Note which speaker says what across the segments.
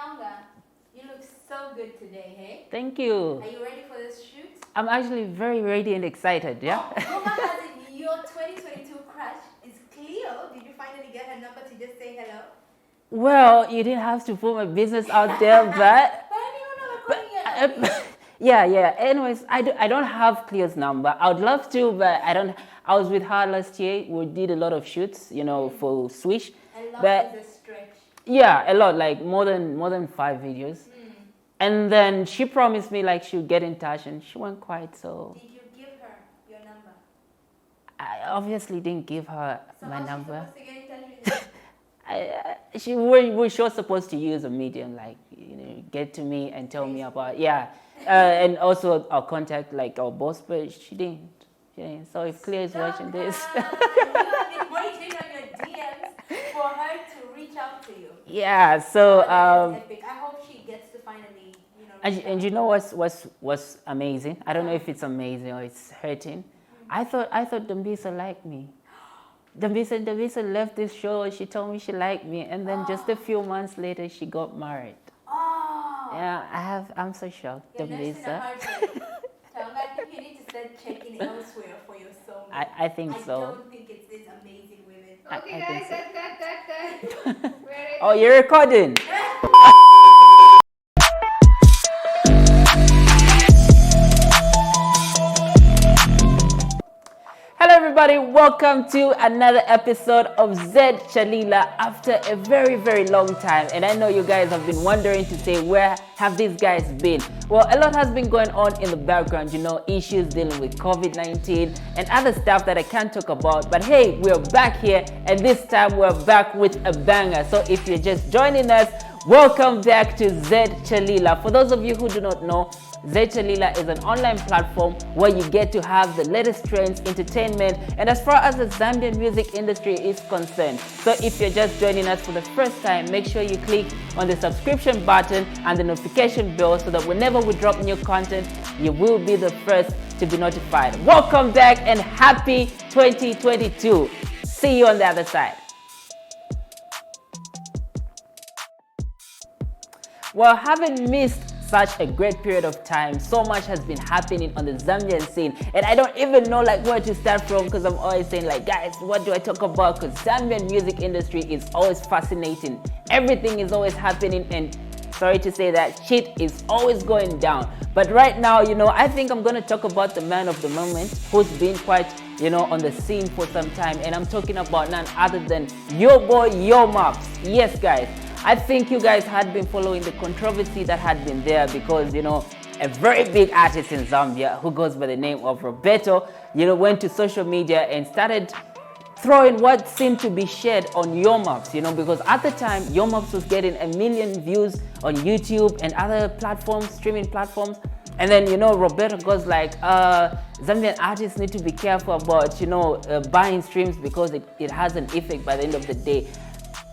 Speaker 1: Tonga, you look so good today, hey?
Speaker 2: Thank you.
Speaker 1: Are you ready for this shoot?
Speaker 2: I'm actually very ready and excited, yeah?
Speaker 1: Rumor has it your 2022 crush is Cleo. Did you finally get her number to just say hello?
Speaker 2: Well, you didn't have to put my business out there, but...
Speaker 1: But I didn't know we're calling it.
Speaker 2: yeah. Anyways, I don't have Cleo's number. I would love to, but I don't... I was with her last year. We did a lot of shoots, for Swish.
Speaker 1: A lot
Speaker 2: But
Speaker 1: is a stretch.
Speaker 2: yeah, a lot, like more than 5 videos. And then she promised me like she would get in touch, and she went quiet. So
Speaker 1: Did you give her your number?
Speaker 2: I obviously didn't give her
Speaker 1: So
Speaker 2: my
Speaker 1: how's
Speaker 2: number.
Speaker 1: she supposed to get in touch with you?
Speaker 2: We sure supposed to use a medium, like get to me and tell me about and also our contact, like our boss, but she didn't. So if Cleo is watching this,
Speaker 1: You have been waiting on your DMs for her to reach out to you.
Speaker 2: yeah. So
Speaker 1: That is epic. I hope she gets to finally, reach
Speaker 2: and
Speaker 1: out.
Speaker 2: you know what's amazing? I don't know if it's amazing or it's hurting. I thought Dambisa liked me. Dambisa left this show. She told me she liked me, and then just a few months later, she got married.
Speaker 1: Oh.
Speaker 2: Yeah, I'm so shocked,
Speaker 1: You're nursing a
Speaker 2: Dambisa.
Speaker 1: heartbreak. Tell me, I think you need to start checking elsewhere for your soulmate.
Speaker 2: I think so.
Speaker 1: I don't think it's these amazing women.
Speaker 3: Okay,
Speaker 2: I think
Speaker 3: guys, cut. We're ready.
Speaker 2: Oh, you're recording. Hello everybody, welcome to another episode of Zed Chalila after a very, very long time. And I know you guys have been wondering to say, where have these guys been? Well, a lot has been going on in the background, issues dealing with COVID-19 and other stuff that I can't talk about. But hey, we're back here, and this time we're back with a banger. So if you're just joining us, welcome back to Zed Chelila. For those of you who do not know, Zed Chelila is an online platform where you get to have the latest trends, entertainment, and as far as the Zambian music industry is concerned. So if you're just joining us for the first time, make sure you click on the subscription button and the notification bell so that whenever we drop new content, you will be the first to be notified. Welcome back and happy 2022. See you on the other side. Well, having missed such a great period of time, so much has been happening on the Zambian scene, and I don't even know where to start from, because I'm always saying guys, what do I talk about? Because Zambian music industry is always fascinating. Everything is always happening, and sorry to say that shit is always going down. But right now, I think I'm gonna talk about the man of the moment who's been quite on the scene for some time, and I'm talking about none other than your boy Yo Maps. Yes guys, I think you guys had been following the controversy that had been there, because a very big artist in Zambia who goes by the name of Roberto went to social media and started throwing what seemed to be shade on Yo Maps, because at the time Yo Maps was getting 1 million views on YouTube and other platforms, streaming platforms. And then Roberto goes Zambian artists need to be careful about buying streams, because it has an effect by the end of the day.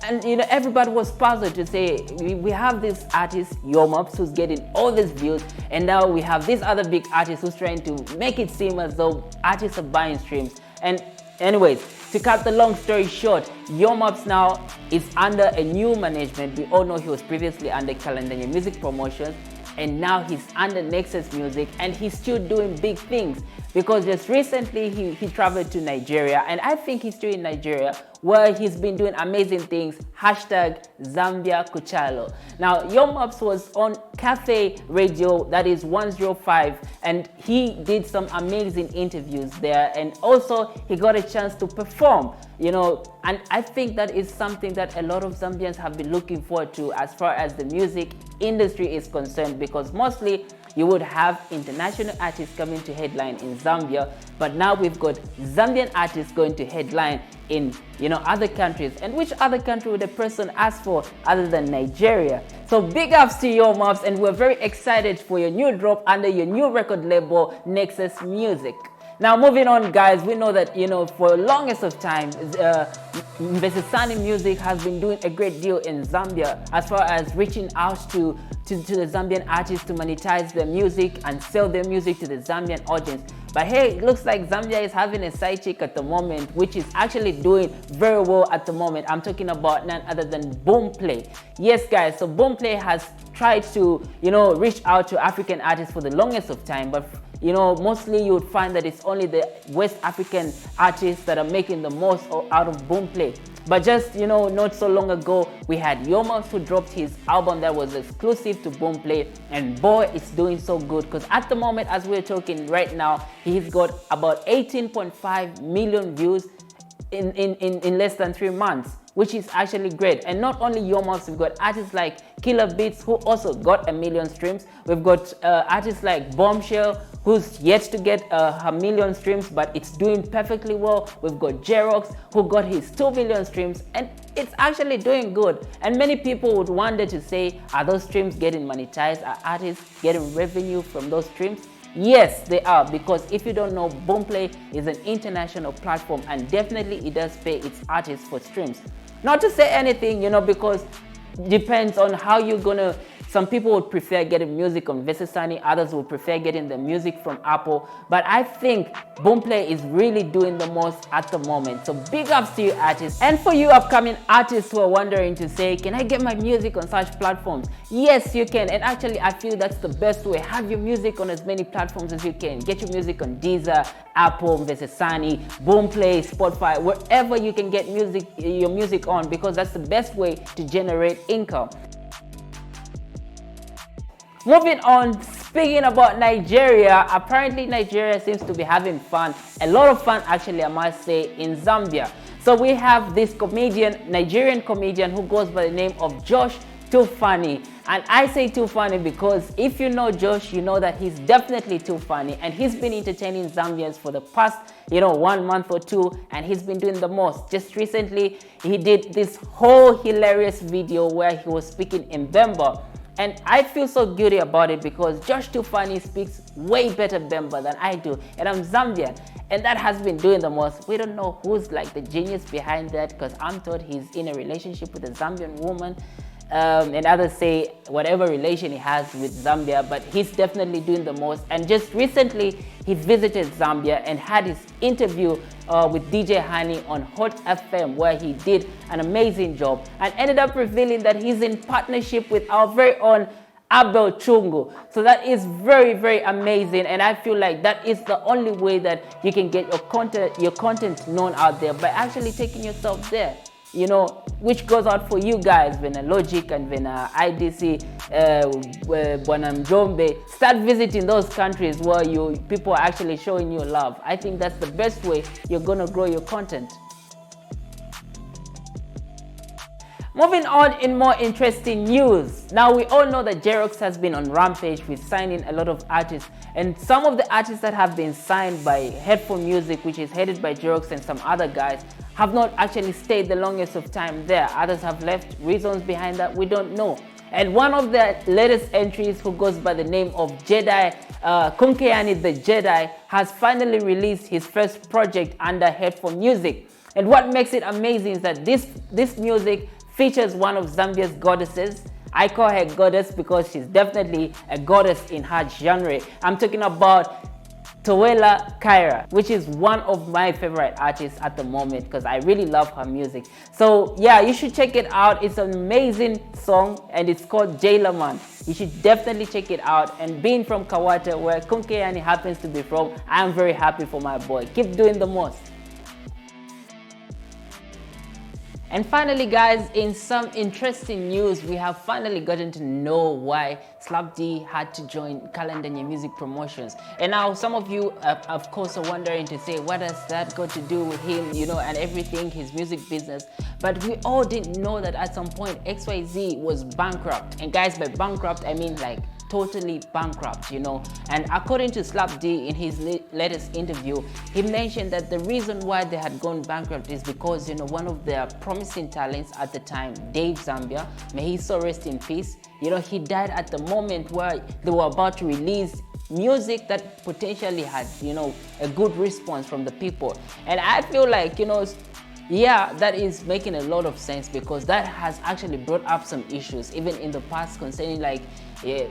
Speaker 2: And everybody was puzzled to say, we have this artist Yo Maps who's getting all these views, and now we have this other big artist who's trying to make it seem as though artists are buying streams. And anyways, to cut the long story short, Yo Maps now is under a new management. We all know he was previously under Calendar Music Promotions, and now he's under Nexus Music, and he's still doing big things, because just recently he traveled to Nigeria, and I think he's still in Nigeria, where he's been doing amazing things. Hashtag Zambia Kuchalo. Now, Yo Maps was on Cafe Radio, that is 105, and he did some amazing interviews there, and also he got a chance to perform, and I think that is something that a lot of Zambians have been looking forward to as far as the music industry is concerned, because mostly you would have international artists coming to headline in Zambia, but now we've got Zambian artists going to headline in other countries. And which other country would a person ask for other than Nigeria? So big ups to Yo Maps, and we're very excited for your new drop under your new record label Nexus Music. Now moving on, guys, we know that, you know, for the longest of time, Mbesisani music has been doing a great deal in Zambia as far as reaching out to the Zambian artists to monetize their music and sell their music to the Zambian audience. But hey, it looks like Zambia is having a side chick at the moment, which is actually doing very well at the moment. I'm talking about none other than Boomplay. Yes, guys, so Boomplay has tried to, you know, reach out to African artists for the longest of time, but you know, mostly you would find that it's only the West African artists that are making the most out of Boomplay. But just, you know, not so long ago, we had Yomas who dropped his album that was exclusive to Boomplay, and boy, it's doing so good, because at the moment, as we're talking right now, he's got about 18.5 million views in less than 3 months, which is actually great. And not only Yomas, we've got artists like Killer Beats, who also got 1 million streams. We've got artists like Bombshell, who's yet to get 1 million streams, but it's doing perfectly well. We've got Jerox, who got his 2 million streams, and it's actually doing good. And many people would wonder to say, are those streams getting monetized? Are artists getting revenue from those streams? Yes, they are, because if you don't know, Boomplay is an international platform, and definitely it does pay its artists for streams. Not to say anything, you know, because depends on how you're gonna. Some people would prefer getting music on Vesisani, others would prefer getting the music from Apple. But I think Boomplay is really doing the most at the moment. So big ups to you artists. And for you upcoming artists who are wondering to say, can I get my music on such platforms? Yes, you can. And actually, I feel that's the best way. Have your music on as many platforms as you can. Get your music on Deezer, Apple, Vesisani, Boomplay, Spotify, wherever you can get your music on, because that's the best way to generate income. Moving on, speaking about Nigeria, apparently Nigeria seems to be having fun, a lot of fun actually, I must say, in Zambia. So we have this Nigerian comedian who goes by the name of Josh Tufani. And I say Tufani because if you know Josh, you know that he's definitely too funny, and he's been entertaining Zambians for the past, 1 month or 2, and he's been doing the most. Just recently, he did this whole hilarious video where he was speaking in Bemba. And I feel so guilty about it because Josh Tufani speaks way better Bemba than I do, and I'm Zambian, and that has been doing the most. We don't know who's like the genius behind that, because I'm told he's in a relationship with a Zambian woman, and others say whatever relation he has with Zambia, but he's definitely doing the most. And just recently, he visited Zambia and had his interview with DJ Hani on Hot FM, where he did an amazing job and ended up revealing that he's in partnership with our very own Abel Chungu. So that is very, very amazing, and I feel like that is the only way that you can get your content known out there, by actually taking yourself there. Which goes out for you guys when Logic and when IDC, when Mjombe, start visiting those countries where people are actually showing you love. I think that's the best way you're gonna grow your content. Moving on in more interesting news. Now we all know that Jerox has been on rampage with signing a lot of artists, and some of the artists that have been signed by Headphone Music, which is headed by Jerox and some other guys, have not actually stayed the longest of time there. Others have left. Reasons behind that we don't know. And one of the latest entries, who goes by the name of Jedi, Kunkeani the Jedi, has finally released his first project under Headphone Music. And what makes it amazing is that this music features one of Zambia's goddesses. I call her goddess because she's definitely a goddess in her genre. I'm talking about Tawela Kyra, which is one of my favorite artists at the moment because I really love her music. So yeah, you should check it out. It's an amazing song and it's called Jailer Man. You should definitely check it out. And being from Kawata, where Kunkeani happens to be from, I'm very happy for my boy. Keep doing the most. And finally, guys, in some interesting news, we have finally gotten to know why Slap D had to join Calendar Music Promotions. And now some of you, of course, are wondering to say, what has that got to do with him, and everything, his music business. But we all didn't know that at some point XYZ was bankrupt. And guys, by bankrupt, I mean like totally bankrupt, And according to Slap D in his latest interview, he mentioned that the reason why they had gone bankrupt is because, one of their promising talents at the time, Dave Zambia, may he so rest in peace, he died at the moment where they were about to release music that potentially had, you know, a good response from the people. And I feel like, you know, yeah, that is making a lot of sense, because that has actually brought up some issues even in the past concerning like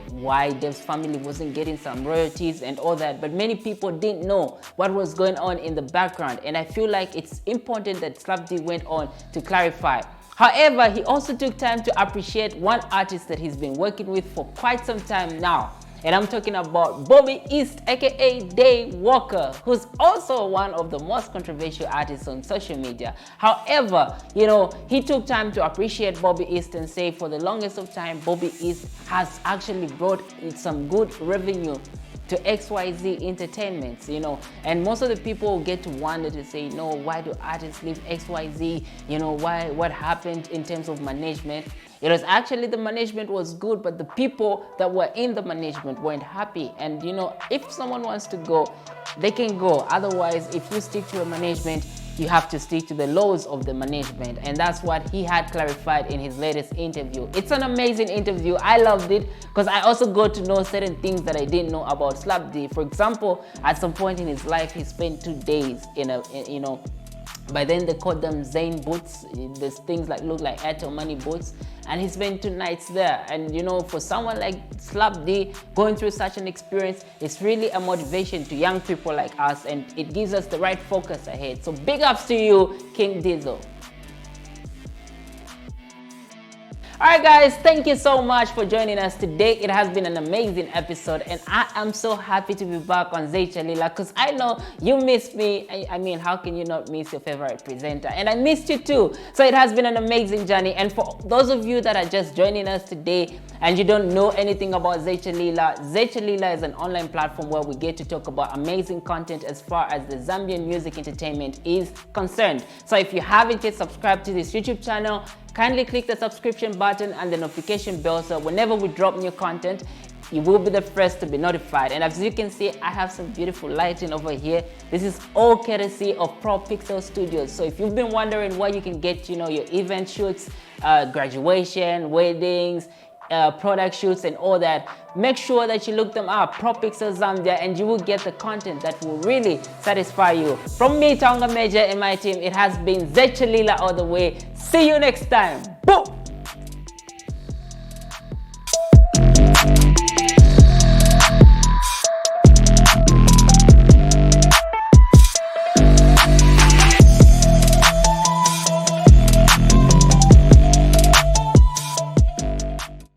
Speaker 2: why Dev's family wasn't getting some royalties and all that, but many people didn't know what was going on in the background, and I feel like it's important that Slap D went on to clarify. However, he also took time to appreciate one artist that he's been working with for quite some time now. And I'm talking about Bobby East, aka Day Walker, who's also one of the most controversial artists on social media. However, you know, he took time to appreciate Bobby East and say for the longest of time, Bobby East has actually brought some good revenue to XYZ Entertainments, you know, and most of the people get to wonder to say, no, why do artists leave XYZ? You know, what happened in terms of management? It was actually the management was good, but the people that were in the management weren't happy. And you know, if someone wants to go, they can go. Otherwise, if you stick to a management, you have to stick to the laws of the management. And that's what he had clarified in his latest interview. It's an amazing interview. I loved it because I also got to know certain things that I didn't know about Slap D. For example, at some point in his life, he spent 2 days you know, by then they called them Zane boots. There's things like look like Airtel Money boots, and he spent 2 nights there. And you know, for someone like Slap D going through such an experience, it's really a motivation to young people like us, and it gives us the right focus ahead. So big ups to you, King Diesel. Alright guys, thank you so much for joining us today. It has been an amazing episode, and I am so happy to be back on Zed Chalila, because I know you missed me. I mean, how can you not miss your favorite presenter? And I missed you too. So it has been an amazing journey. And for those of you that are just joining us today and you don't know anything about Zed Chelila is an online platform where we get to talk about amazing content as far as the Zambian music entertainment is concerned. So if you haven't yet subscribed to this YouTube channel, kindly click the subscription button and the notification bell, so whenever we drop new content, you will be the first to be notified. And as you can see, I have some beautiful lighting over here. This is all courtesy of Pro Pixel Studios. So if you've been wondering where you can get, you know, your event shoots, graduation, weddings, product shoots and all that, make sure that you look them up, Pro Pixel Zambia, and you will get the content that will really satisfy you. From me, Tonga Major, and my team, it has been Zed Chelila all the way. See you next time. Boom!